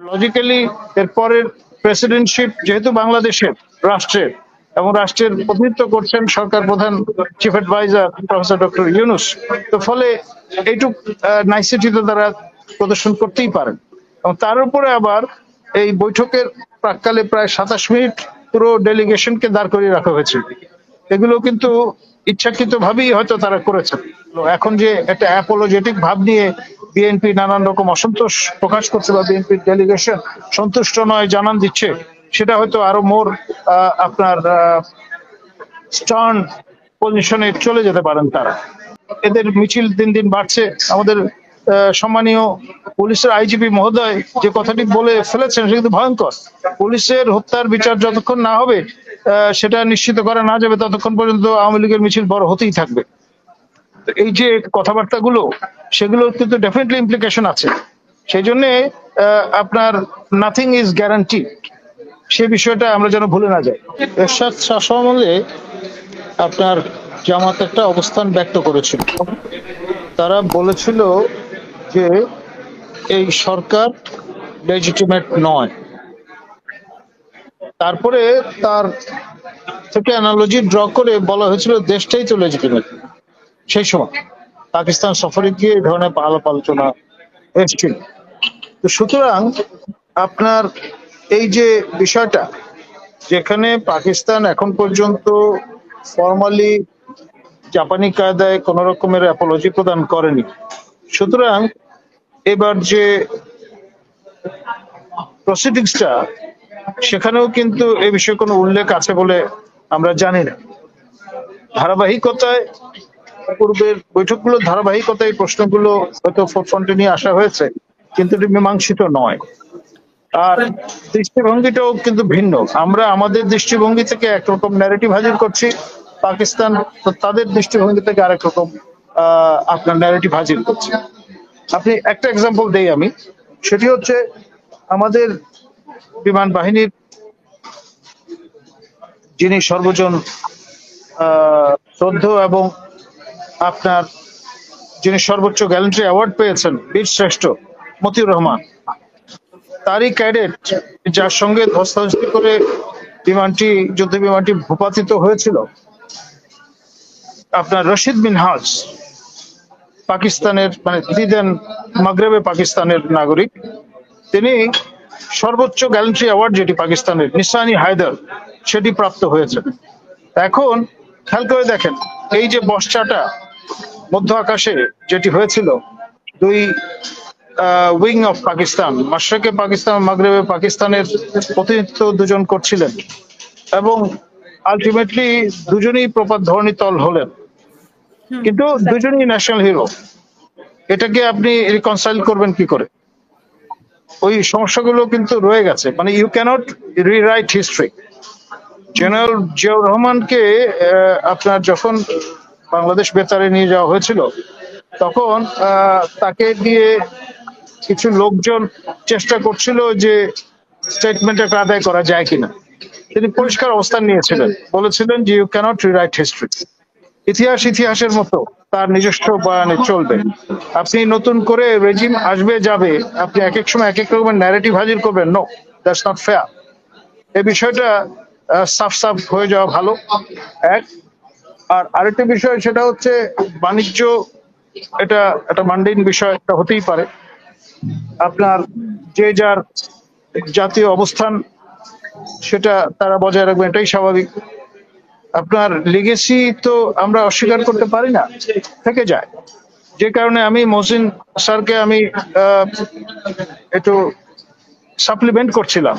Logically এরপরের presidentship যেহেতু বাংলাদেশের রাষ্ট্রের, এবং রাষ্ট্রের প্রতিনিধিত্ব করছেন সরকার প্রধান chief adviser professor doctor Yunus, তো ফলে এইটুক নাইসিটি তো তারা প্রদর্শন করতেই পারেন। এবং তার উপরে আবার এই বৈঠকের প্রাক্কালে প্রায় 27 মিনিট পুরো ডেলিগেশনকে দাঁড় করিয়ে রাখা হয়েছে। এগুলো কিন্তু ইচ্ছাকৃত ভাবেই হয়তো তারা করেছেন। এখন যে একটা অ্যাপোলজেটিক ভাব নিয়ে বিএনপি নানান রকম অসন্তোষ প্রকাশ করছে বা বিএনপির ডেলিগেশন সন্তুষ্ট নয় জানান দিচ্ছে, সেটা হয়তো আরো মোর আপনার স্টার্ন পজিশনে চলে যেতে পারেন তারা। এদের মিছিল দিন দিন বাড়ছে। আমাদের সম্মানীয় পুলিশের আইজিপি মহোদয় যে কথাটি বলে ফেলেছেন সেটা কিন্তু ভয়ঙ্কর। পুলিশের হত্যার বিচার যতক্ষণ না হবে সেটা নিশ্চিত করা না যাবে ততক্ষণ পর্যন্ত আওয়ামী লীগের মিছিল বড় হতেই থাকবে। এই যে কথাবার্তাগুলো, সেগুলো কিন্তু ডেফিনেটলি ইমপ্লিকেশন আছে। সেই জন্য আপনার নাথিং ইজ গ্যারান্টি, সে বিষয়টা আমরা যেন ভুলে না যাই। এরশাদ শাহ সম্বন্ধে আপনার জামাত একটা অবস্থান ব্যক্ত করেছিল। তারা বলেছিল যে এই সরকার লেজিটিমেট নয়। তারপরে তার থেকে অ্যানালজি ড্র করে বলা হয়েছিল দেশটাই তো লেজিটিমেট। সেই সময় পাকিস্তান সফরে গিয়ে এই ধরনের আলাপ আলোচনা এসেছিল। তো সুতরাং আপনার এই যে বিষয়টা, যেখানে পাকিস্তান এখন পর্যন্ত ফর্মালি জাপানি কায়দায় কোন রকমের অ্যাপোলজি প্রদান করেনি, সুতরাং এবার যে প্রসিডিংসটা, সেখানেও কিন্তু এই বিষয়ে কোনো উল্লেখ আছে বলে আমরা জানি না। ধারাবাহিকতায় পূর্বের বৈঠকগুলোর ধারাবাহিকতায় প্রশ্নগুলো হয়তো ফোরফ্রন্টে নিয়ে আসা হয়েছে, কিন্তু এটি মীমাংসিত নয়। আর দৃষ্টিভঙ্গিটাও কিন্তু ভিন্ন। আমরা আমাদের দৃষ্টিভঙ্গি থেকে একরকম ন্যারেটিভ হাজির করছি, পাকিস্তান তাদের দৃষ্টিভঙ্গি থেকে আরেক রকম আপনার ন্যারেটিভ হাজির করছে। আপনি একটা এক্সাম্পল দেই আমি, সেটি হচ্ছে আমাদের বিমান বাহিনীর যিনি সর্বজন শ্রদ্ধ এবং আপনার যিনি সর্বোচ্চ গ্যালেন্ট্রি অ্যাওয়ার্ড পেয়েছেন বীর শ্রেষ্ঠ মতিউর রহমান, তারই ক্যাডেট যার সঙ্গে ধস্তাধস্তি করে বিমানটি যুদ্ধ বিমানটি ভূপাতিত হয়েছিল, আপনার রশিদ মিনহাজ, পাকিস্তানের মানে দিদেন মাগরেবে পাকিস্তানের নাগরিক, তিনি সর্বোচ্চ গ্যালেন্ট্রি অ্যাওয়ার্ড যেটি পাকিস্তানের নিশানি হায়দার সেটি প্রাপ্ত হয়েছে। এখন খেয়াল করে দেখেন, এই যে বর্ষাটা মধ্য আকাশে যেটি হয়েছিল, দুই উইং অফ পাকিস্তান, মাশরিকে পাকিস্তান মাগরেবে পাকিস্তানের প্রতিনিধিত্ব দুজন করছিলেন এবং আলটিমেটলি দুজনই প্রপাত ধরণীতল হলেন, কিন্তু দুজনই ন্যাশনাল হিরো। এটাকে আপনি রিকনসাইল করবেন কি করে? ওই সমস্যাগুলো কিন্তু রয়ে গেছে। মানে you can't rewrite history. General Ziaur রহমানকে আপনার যখন বাংলাদেশ বেতারে নিয়ে যাওয়া হয়েছিল, তখন তাকে দিয়ে কিছু লোকজন চেষ্টা করছিল যে স্টেটমেন্ট একটা আদায় করা যায় কিনা। তিনি পরিষ্কার অবস্থান নিয়েছিলেন, বলেছিলেন যে ইউ ক্যানট রিরাইট হিস্ট্রি। ইতিহাস ইতিহাসের মতো তার নিজস্ব বয়ানে চলবে। আপনি নতুন করে রেজিম আসবে যাবে, আপনি এক এক সময় এক এক রকমের ন্যারেটিভ হাজির করবেন, নো, দ্যাটস নট ফেয়ার। এই বিষয়টা সাফ সাফ হয়ে যাওয়া ভালো এক। আর আরেকটা বিষয়, সেটা হচ্ছে বাণিজ্য, এটা একটা মান্ডিন বিষয়, এটা হতেই পারে। আপনার যে যার জাতীয় অবস্থান সেটা তারা বজায় রাখবে, এটাই স্বাভাবিক। আপনার লিগেসি তো আমরা অস্বীকার করতে পারি না, থেকে যায়। যে কারণে আমি মহসিন স্যারকে আমি একটু সাপ্লিমেন্ট করছিলাম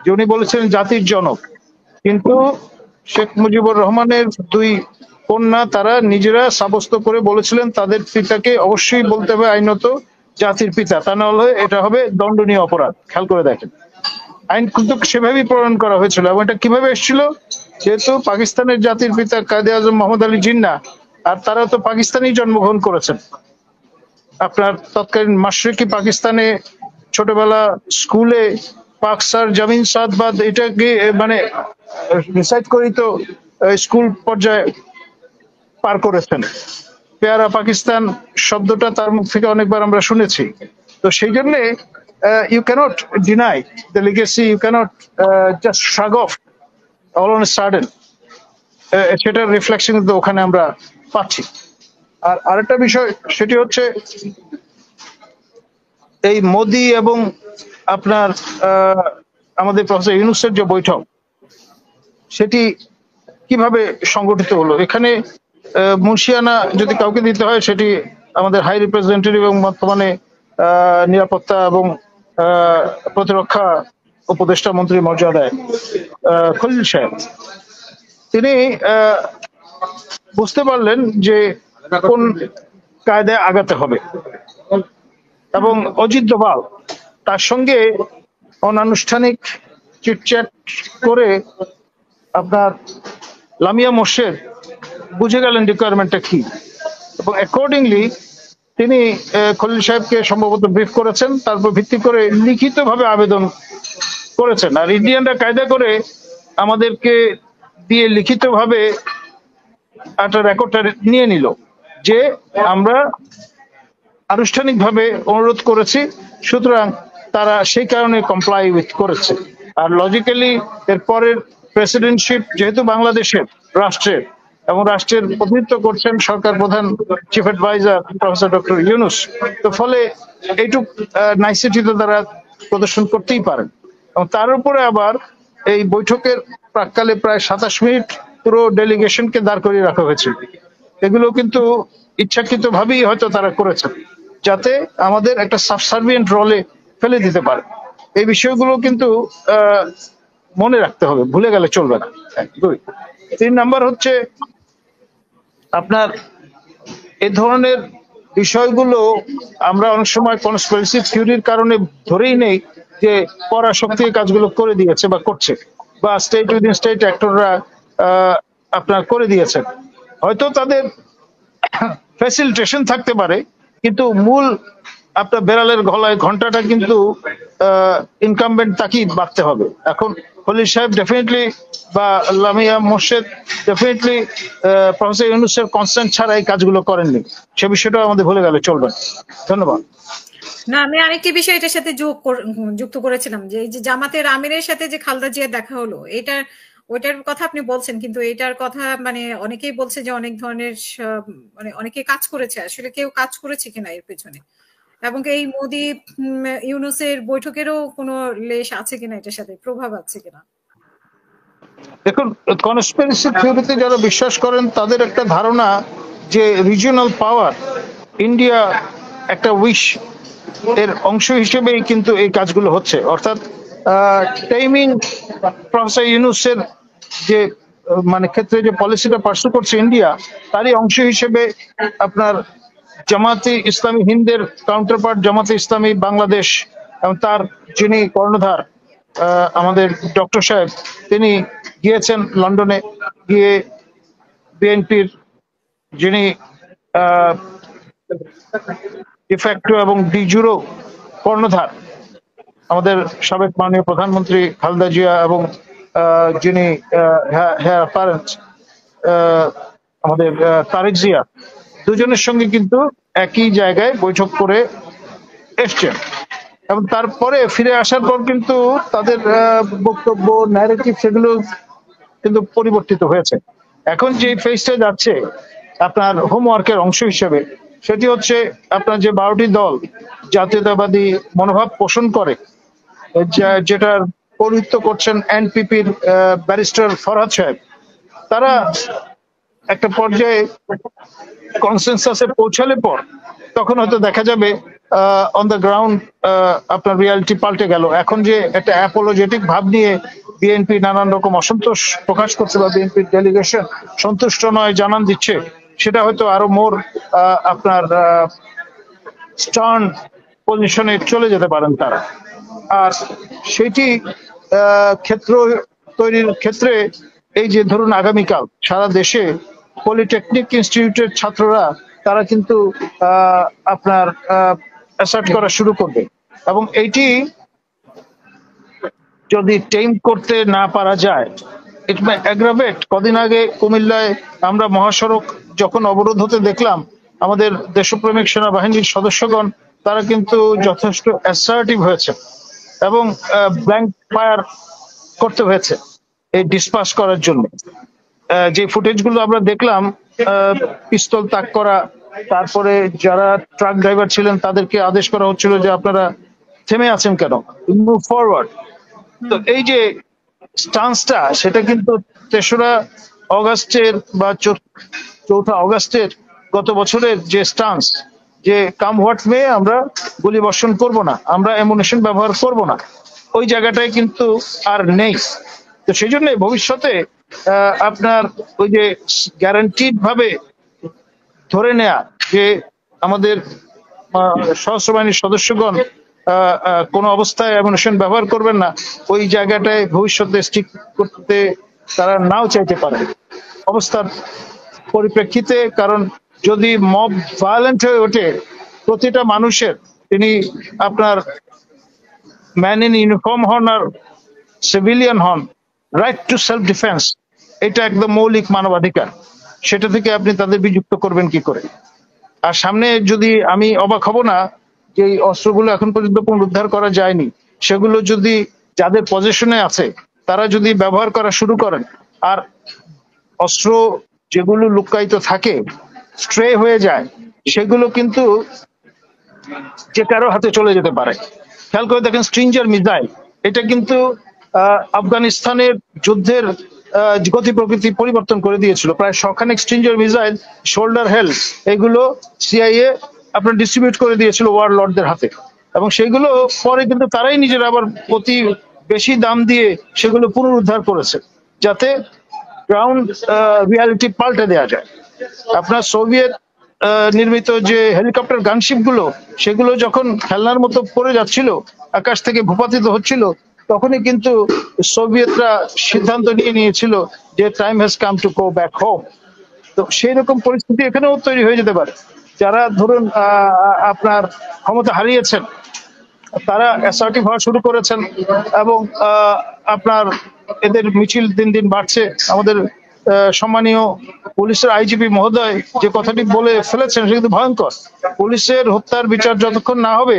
যে উনি বলেছিলেন জাতির জনক, কিন্তু শেখ মুজিবুর রহমানের দুই কন্যা তারা নিজেরা সাব্যস্ত করে বলেছিলেন তাদের পিতাকে অবশ্যই বলতে হবে আইনত জাতির পিতা, তা না হলে এটা হবে দণ্ডনীয় অপরাধ। খেয়াল করে দেখেন, আইন কিন্তু সেভাবেই প্রণয়ন করা হয়েছিল। এবং এটা কিভাবে এসেছিল? যেহেতু পাকিস্তানের জাতির পিতা কায়েদে আজম মোহাম্মদ আলী জিন্না, আর তারা তো পাকিস্তানেই জন্মগ্রহণ করেছেন। আপনার তৎকালীন মাশরিকি পাকিস্তানে ছোটবেলা স্কুলে পাক স্যার জামিন সাদবাদ এটাকে মানে রিসাইট করেই তো স্কুল পর্যায়ে পার করেছেন। পেয়ারা পাকিস্তান শব্দটা তার মুখ থেকে অনেকবার আমরা শুনেছি। তো সেই জন্যে you cannot deny the legacy. You cannot just shrug off all on a sudden. সেটার রিফ্লেকশন কিন্তু ওখানে আমরা পাচ্ছি। আর আরেকটা বিষয় সেটি হচ্ছে এই মোদি এবং আপনার আমাদের প্রফেসর ইউনূসের যে বৈঠক সেটি কিভাবে সংগঠিত হলো। এখানে মুন্সিয়ানা যদি কাউকে দিতে হয় সেটি আমাদের হাই রিপ্রেজেন্টেটিভ এবং বর্তমানে নিরাপত্তা এবং প্রতিরক্ষা উপদেষ্টা মন্ত্রী মর্যাদায় খলিল সাহেব। তিনি বুঝতে পারলেন যে কোন কায়দায় আগাতে হবে এবং অজিত দোভাল তার সঙ্গে অনানুষ্ঠানিক চিটচ্যাট করে আপনার লামিয়া মোর্শেদ বুঝে গেলেন রিকোয়ারমেন্টটা কি এবং অ্যাকর্ডিংলি তিনি খলিল সাহেবকে সম্ভবত ব্রিফ করেছেন, তারপর ভিত্তি করে লিখিতভাবে আবেদন করেছেন। আর ইন্ডিয়ানরা কায়দা করে আমাদেরকে দিয়ে লিখিতভাবে একটা রেকর্ডটা নিয়ে নিল যে আমরা আনুষ্ঠানিকভাবে অনুরোধ করেছি, সুতরাং তারা সেই কারণে কমপ্লাই উইথ করেছে। আর লজিক্যালি এর পরের প্রেসিডেন্টশিপ যেহেতু বাংলাদেশের রাষ্ট্রের এবং রাষ্ট্রের প্রতিনিধিত্ব করছেন সরকার প্রধান chief adviser professor doctor Yunus, তো ফলে এইটুক নাইসিটি তো তারা প্রদর্শন করতেই পারেন। এবং তার উপরে আবার এই বৈঠকের প্রাককালে প্রায় 27 মিনিট পুরো ডেলিগেশনকে দাঁড় করিয়ে রাখা হয়েছিল। এগুলো কিন্তু ইচ্ছাকৃত ভাবেই হয়তো তারা করেছেন যাতে আমাদের একটা সাবসার্ভিয়েন্ট রলে ফেলে দিতে পারে। এই বিষয়গুলো কিন্তু মনে রাখতে হবে, ভুলে গেলে চলবে না। 2 3 নাম্বার হচ্ছে আপনার এ ধরনের বিষয়গুলো আমরা অনেক সময় কনস্পিরেসি থিওরির কারণে ধরেই নেই যে পরাশক্তি কাজগুলো করে দিয়েছে বা করছে, বা স্টেট উইদিন স্টেট অ্যাক্টররা আপনার করে দিয়েছেন। হয়তো তাদের ফ্যাসিলিটেশন থাকতে পারে, কিন্তু মূল আপনার বেড়ালের গলায় ঘন্টাটা কিন্তু ইনকামবেন্ট তাকেই বাঁধতে হবে। এখন খলিল সাহেব ডেফিনেটলি বা লামিয়া মোর্শেদ ডেফিনেটলি প্রফেসর ইউনূসের কনসেন্ট ছাড়া এই কাজগুলো করেননি, সে বিষয়টা আমাদের ভুলে গেলে চলবে না। ধন্যবাদ। না, আমি আরেকটি বিষয় এটার সাথে যুক্ত করেছিলাম যে এই যে জামাতের আমিরের সাথে যে খালেদা জিয়ার দেখা হলো, ওইটার কথা আপনি বলছেন, কিন্তু এটার কথা মানে অনেকেই বলছে যে অনেক ধরনের মানে অনেকে কাজ করেছে, আসলে কেউ কাজ করেছে কিনা এর পেছনে, এবং এই মোদি ইউনূসের বৈঠকেরও কোনো লেশ আছে কিনা, এটার সাথে প্রভাব আছে কিনা। দেখুন, কনস্পিরেসি থিওরিতে যারা বিশ্বাস করেন তাদের একটা ধারণা যে রিজিওনাল পাওয়ার ইন্ডিয়া একটা উইশ এর অংশ হিসেবেই কিন্তু এই কাজগুলো হচ্ছে। অর্থাৎ টাইমিং প্রফেসর ইউনূসের যে মানে ক্ষেত্রে যে পলিসিটা পার্সু করছে ইন্ডিয়া, তারই অংশ হিসেবে আপনার জামাতে ইসলামী হিন্দের কাউন্টারপার্ট জামাতে ইসলামী বাংলাদেশ এবং তার যিনি কর্ণধার আমাদের ডক্টর সাহেব, তিনি গিয়েছেন লন্ডনে, গিয়ে বিএনপির যিনি ডিফ্যাক্টো এবং ডিজুরো কর্ণধার আমাদের সাবেক মাননীয় প্রধানমন্ত্রী খালেদা জিয়া এবং যিনি হেয়ার প্যারেন্টস আমাদের তারেক জিয়া, দুজনের সঙ্গে কিন্তু একই জায়গায় বৈঠক করে এসছেন। এবং তারপরে ফিরে আসার পর কিন্তু তাদের বক্তব্য ন্যারেটিভ সেগুলো কিন্তু পরিবর্তিত হয়েছে। এখন যে ফেজটা যাচ্ছে আপনার হোমওয়ার্কের অংশ হিসেবে, সেটি হচ্ছে আপনার যে 12টি দল জাতীয়তাবাদী মনোভাব পোষণ করে, যেটার পৌরোহিত্য করছেন এনপিপির ব্যারিস্টার ফরহাদ সাহেব, তারা একটা পর্যায়ে কনসেনসাসে পৌঁছালে পর তখন হয়তো দেখা যাবে অন দ্য গ্রাউন্ড আপনার রিয়ালিটি পাল্টে গেল। এখন যে একটা অ্যাপোলজেটিক ভাব নিয়ে বিএনপি নানান রকম অসন্তোষ প্রকাশ করছে বা বিএনপির ডেলিগেশন সন্তুষ্ট নয় জানান দিচ্ছে, সেটা হয়তো আরো মোর আপনার স্টার্ন পজিশনে চলে যেতে পারেন তারা। আর সেটি ক্ষেত্র তৈরির ক্ষেত্রে এই যে ধরুন আগামীকাল সারা দেশে পলিটেকনিক ইনস্টিটিউটের ছাত্ররা তারা কিন্তু আপনার অ্যাসার্ট করা শুরু করবে, এবং এইটি যদি টেম করতে না পারা যায় ইট মে অ্যাগ্রাভেট। কদিন আগে কুমিল্লায় আমরা মহাসড়ক যখন অবরোধ হতে দেখলাম, আমাদের দেশপ্রেমিক সেনাবাহিনীর সদস্যগণ তারা কিন্তু যথেষ্ট অ্যাসার্টিভ হয়েছে এবং ব্ল্যাঙ্ক ফায়ার করতে হয়েছে এই ডিসপাস করার জন্য। যে ফুটেজ গুলো আমরা দেখলাম, পিস্তল তাক করা, তারপরে যারা ট্রাক ড্রাইভার ছিলেন তাদেরকে আদেশ করা হচ্ছিল যে আপনারা থেমে আছেন কেন, মুভ ফরওয়ার্ড। তো এই যে স্টান্সটা, সেটা কিন্তু 3রা অগাস্টের বা 4ঠা অগাস্টের গত বছরের যে স্টান্স, যে কাম হোয়াট মে আমরা গুলি বর্ষণ করব না, আমরা অ্যামুনিশন ব্যবহার করব না, ওই জায়গাটায় কিন্তু আর নেই। তো সেই জন্য ভবিষ্যতে আপনার ওই যে গ্যারান্টিড ভাবে ধরে নেয়া যে আমাদের সশস্ত্র বাহিনীর সদস্যগণ কোনো অবস্থায় অ্যামুনিশন ব্যবহার করবেন না, ওই জায়গাটায় ভবিষ্যতে স্টিক করতে তারা নাও চাইতে পারে অবস্থার পরিপ্রেক্ষিতে। কারণ যদি মব ভায়োলেন্ট হয়ে ওঠে, প্রতিটা মানুষের, তিনি আপনার ম্যান ইন ইউনিফর্ম হন আর সিভিলিয়ান হন, রাইট টু সেলফ ডিফেন্স, এটা একদম মৌলিক মানবাধিকার। সেটা থেকে আপনি তাদের বিযুক্ত করবেন কি করে? আর সামনে যদি, আমি অবাক হব না যে এই অস্ত্রগুলো এখন পর্যন্ত পুনরুদ্ধার করা যায়নি, সেগুলো যদি যাদের পজিশনে আছে তারা যদি ব্যবহার করা শুরু করেন, আর অস্ত্র যেগুলো লুকায়িত থাকে স্ট্রে হয়ে যায়, সেগুলো কিন্তু যে কারো হাতে চলে যেতে পারে। খেয়াল করে দেখেন স্ট্রিঞ্জার মিসাইল, এটা কিন্তু আফগানিস্তানের যুদ্ধের গতি প্রকৃতি পরিবর্তন করে দিয়েছিল। প্রায় 100খানেক স্ট্রিঞ্জার মিসাইল, শোল্ডার হেল, এগুলো সিআইএ আপনার ডিস্ট্রিবিউট করে দিয়েছিল ওয়ার লর্ডদের হাতে, এবং সেগুলো পরে কিন্তু তারাই নিজেরা আবার অতি বেশি দাম দিয়ে সেগুলো পুনরুদ্ধার করেছে, যাতে গ্রাউন্ড রিয়ালিটি পাল্টে দেওয়া যায়। আপনার সোভিয়েত নির্মিত যে হেলিকপ্টার গানশিপ গুলো, সেগুলো যখন খেলনার মতো পড়ে যাচ্ছিল, আকাশ থেকে ভূপাতিত হচ্ছিল, তখনই কিন্তু সোভিয়েতরা সিদ্ধান্ত নিয়েছিল যে time has come to go back home. তো সেই রকম পরিস্থিতি এখানেও তৈরি হয়ে যেতে পারে। যারা ধরুন আপনার ক্ষমতা হারিয়েছেন, তারা অ্যাসার্টিভ হওয়া শুরু করেছেন, এবং আপনার এদের মিছিল দিন দিন বাড়ছে। আমাদের সম্মানীয় পুলিশের আইজিপি মহোদয় যে কথাটি বলে ফেলেছেন, সেটা কিন্তু ভয়ঙ্কর। পুলিশের হত্যার বিচার যতক্ষণ না হবে,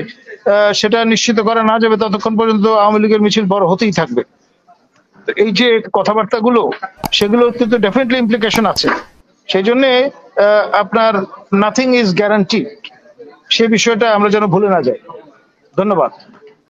সেটা নিশ্চিত করা না যাবে, ততক্ষণ পর্যন্ত আওয়ামী লীগের মিছিল বড় হতেই থাকবে। এই যে কথাবার্তাগুলো, সেগুলো কিন্তু ডেফিনেটলি ইমপ্লিকেশন আছে। সেই জন্য আপনার নাথিং ইজ গ্যারান্টি, সে বিষয়টা আমরা যেন ভুলে না যাই। ধন্যবাদ।